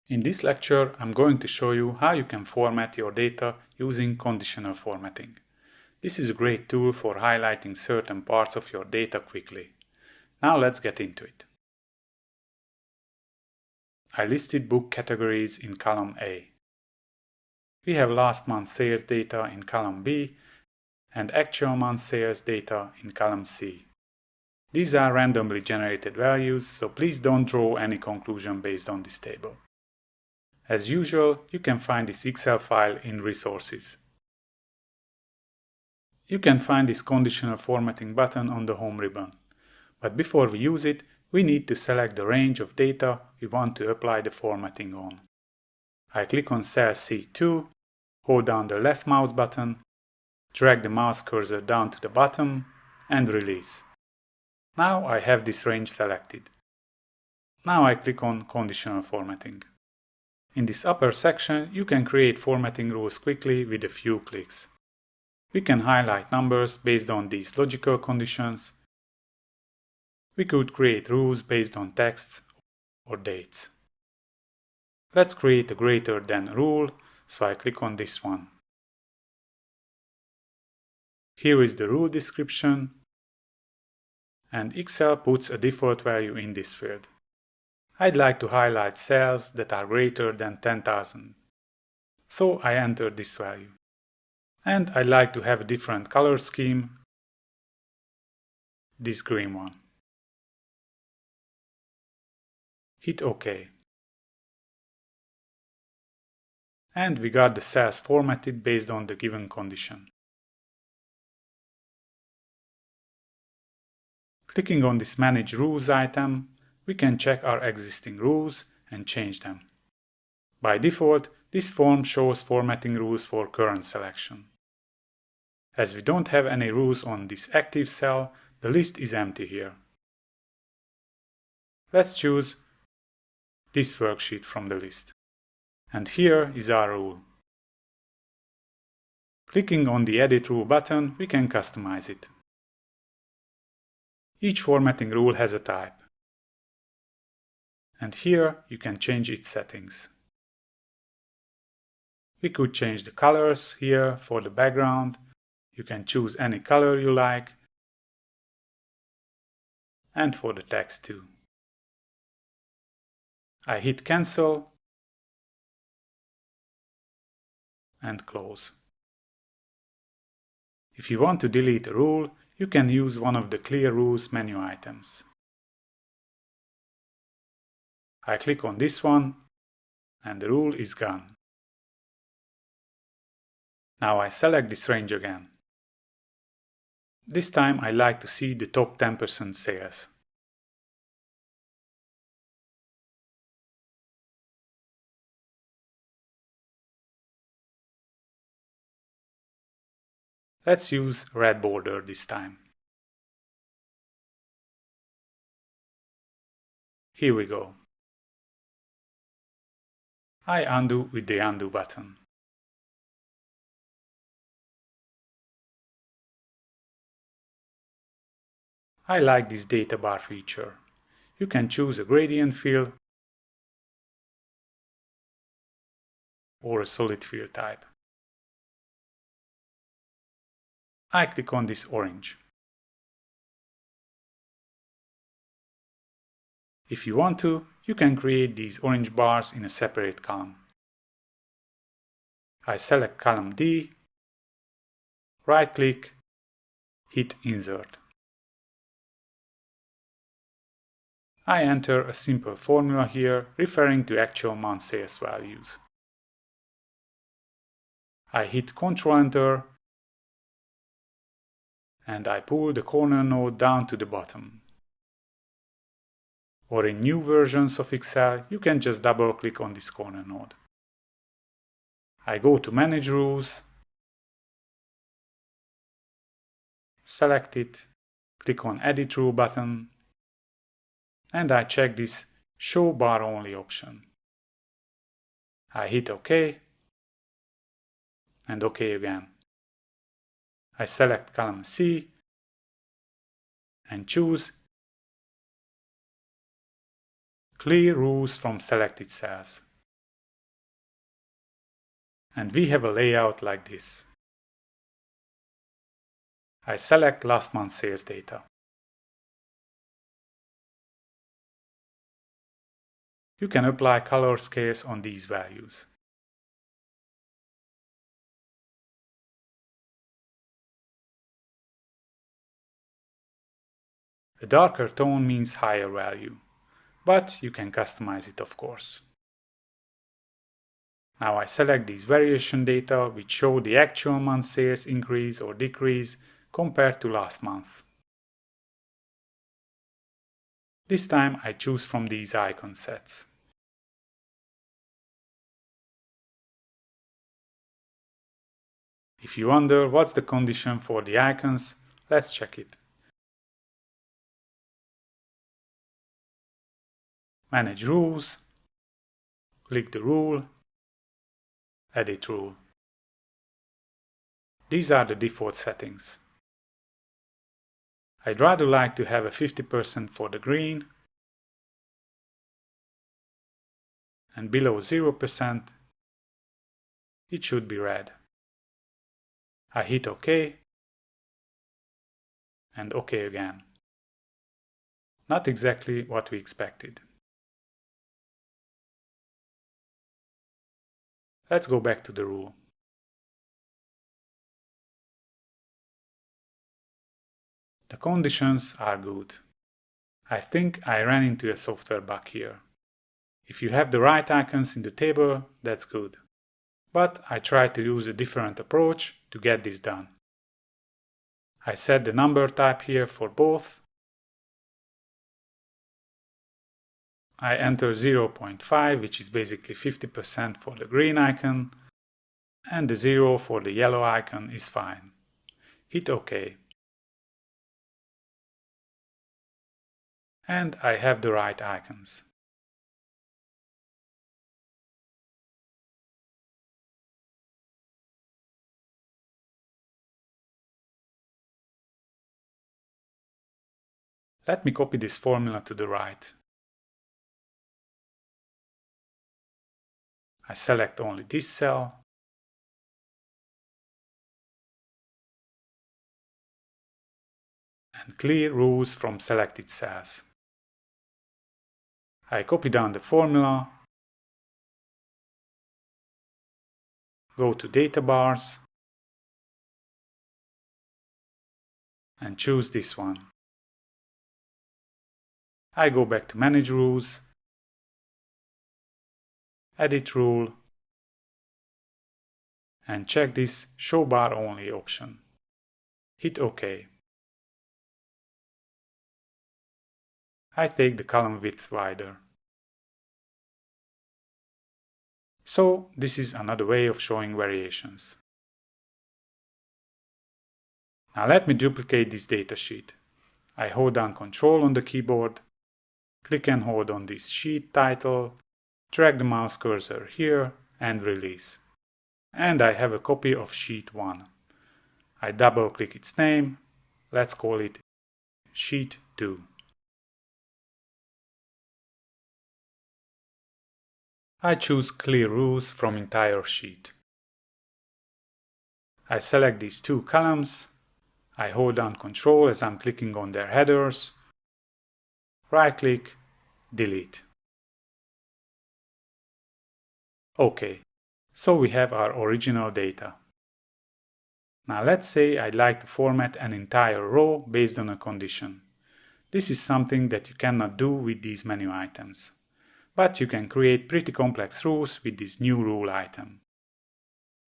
In this lecture, I'm going to show you how you can format your data using conditional formatting. This is a great tool for highlighting certain parts of your data quickly. Now let's get into it. I listed book categories in column A. We have last month's sales data in column B and actual month sales data in column C. These are randomly generated values, so please don't draw any conclusion based on this table. As usual, you can find this Excel file in Resources. You can find this conditional formatting button on the home ribbon. But before we use it, we need to select the range of data we want to apply the formatting on. I click on cell C2, hold down the left mouse button, drag the mouse cursor down to the bottom, and release. Now I have this range selected. Now I click on Conditional Formatting. In this upper section, you can create formatting rules quickly with a few clicks. We can highlight numbers based on these logical conditions. We could create rules based on texts or dates. Let's create a greater than rule, so I click on this one. Here is the rule description, and Excel puts a default value in this field. I'd like to highlight cells that are greater than 10,000. So I enter this value. And I'd like to have a different color scheme, this green one. Hit OK. And we got the cells formatted based on the given condition. Clicking on this Manage Rules item, we can check our existing rules and change them. By default, this form shows formatting rules for current selection. As we don't have any rules on this active cell, the list is empty here. Let's choose this worksheet from the list. And here is our rule. Clicking on the Edit Rule button, we can customize it. Each formatting rule has a type. And here you can change its settings. We could change the colors here for the background. You can choose any color you like. And for the text too. I hit Cancel and Close. If you want to delete a rule, you can use one of the Clear Rules menu items. I click on this one, and the rule is gone. Now I select this range again. This time I like to see the top 10% sales. Let's use red border this time. Here we go. I undo with the Undo button. I like this data bar feature. You can choose a gradient fill or a solid fill type. I click on this orange. If you want to, you can create these orange bars in a separate column. I select column D, right-click, hit Insert. I enter a simple formula here referring to actual month sales values. I hit Ctrl-Enter and I pull the corner node down to the bottom. Or in new versions of Excel, you can just double-click on this corner node. I go to Manage Rules, select it, click on Edit Rule button, and I check this Show Bar Only option. I hit OK, and OK again. I select column C and choose Clear Rules from selected cells. And we have a layout like this. I select last month's sales data. You can apply color scales on these values. A darker tone means higher value, but you can customize it, of course. Now I select these variation data which show the actual month sales increase or decrease compared to last month. This time I choose from these icon sets. If you wonder what's the condition for the icons, let's check it. Manage rules, click the rule, edit rule. These are the default settings. I'd rather like to have a 50% for the green and below 0% it should be red. I hit OK and OK again. Not exactly what we expected. Let's go back to the rule. The conditions are good. I think I ran into a software bug here. If you have the right icons in the table, that's good. But I tried to use a different approach to get this done. I set the number type here for both. I enter 0.5, which is basically 50% for the green icon, and the 0 for the yellow icon is fine. Hit OK. And I have the right icons. Let me copy this formula to the right. I select only this cell and clear rules from selected cells. I copy down the formula, go to data bars and choose this one. I go back to manage rules, edit rule, and check this show bar only option. Hit OK. I take the column width wider. So this is another way of showing variations. Now let me duplicate this datasheet. I hold down Ctrl on the keyboard, click and hold on this sheet title, drag the mouse cursor here and release. And I have a copy of sheet 1. I double click its name, let's call it sheet 2. I choose clear rules from entire sheet. I select these two columns, I hold down Ctrl as I'm clicking on their headers, right click, delete. OK, so we have our original data. Now let's say I'd like to format an entire row based on a condition. This is something that you cannot do with these menu items. But you can create pretty complex rules with this new rule item.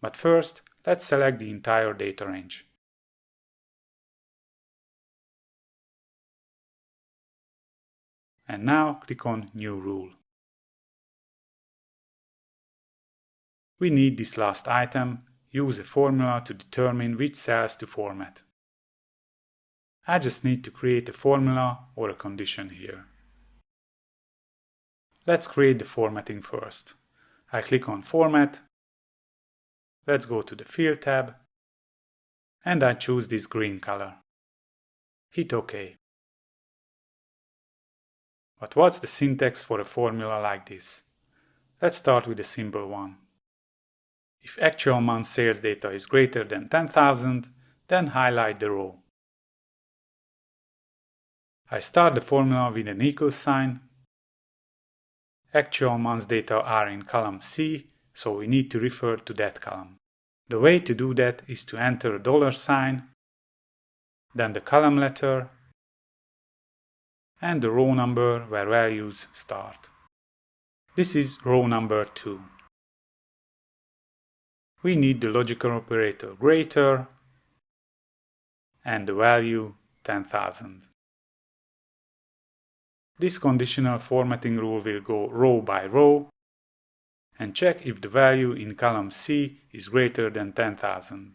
But first, let's select the entire data range. And now click on New Rule. We need this last item, use a formula to determine which cells to format. I just need to create a formula or a condition here. Let's create the formatting first. I click on Format. Let's go to the Field tab. And I choose this green color. Hit OK. But what's the syntax for a formula like this? Let's start with a simple one. If actual month sales data is greater than 10,000, then highlight the row. I start the formula with an equal sign. Actual months data are in column C, so we need to refer to that column. The way to do that is to enter a dollar sign, then the column letter, and the row number where values start. This is row number 2. We need the logical operator greater and the value 10,000. This conditional formatting rule will go row by row and check if the value in column C is greater than 10,000.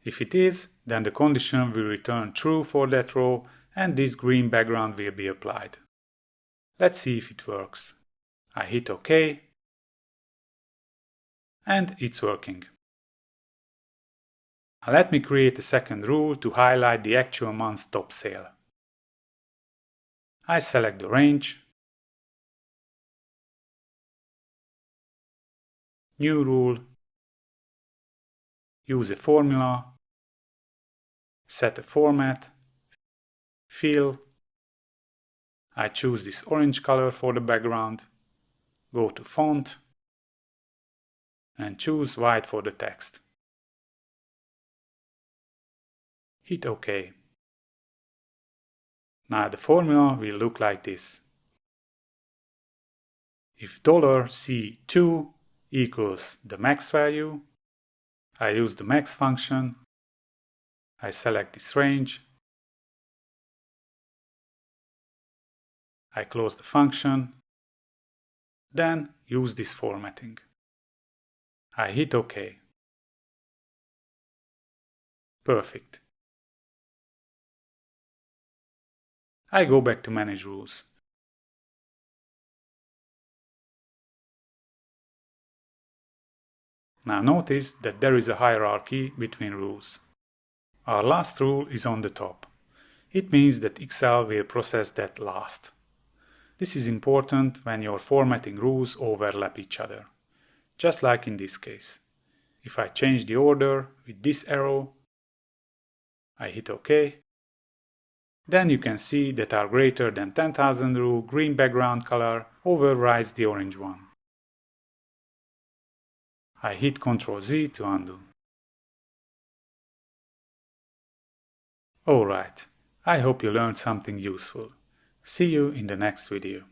If it is, then the condition will return true for that row and this green background will be applied. Let's see if it works. I hit OK and it's working. Now let me create a second rule to highlight the actual month's top sale. I select the range, new rule, use a formula, set a format, fill. I choose this orange color for the background, go to font and choose white for the text. Hit OK. Now the formula will look like this. If $C2 equals the max value, I use the max function, I select this range, I close the function, then use this formatting. I hit OK. Perfect. I go back to Manage Rules. Now notice that there is a hierarchy between rules. Our last rule is on the top. It means that Excel will process that last. This is important when your formatting rules overlap each other, just like in this case. If I change the order with this arrow, I hit OK, then you can see that our greater than 10,000 rule green background color overrides the orange one. I hit Ctrl Z to undo. Alright, I hope you learned something useful. See you in the next video.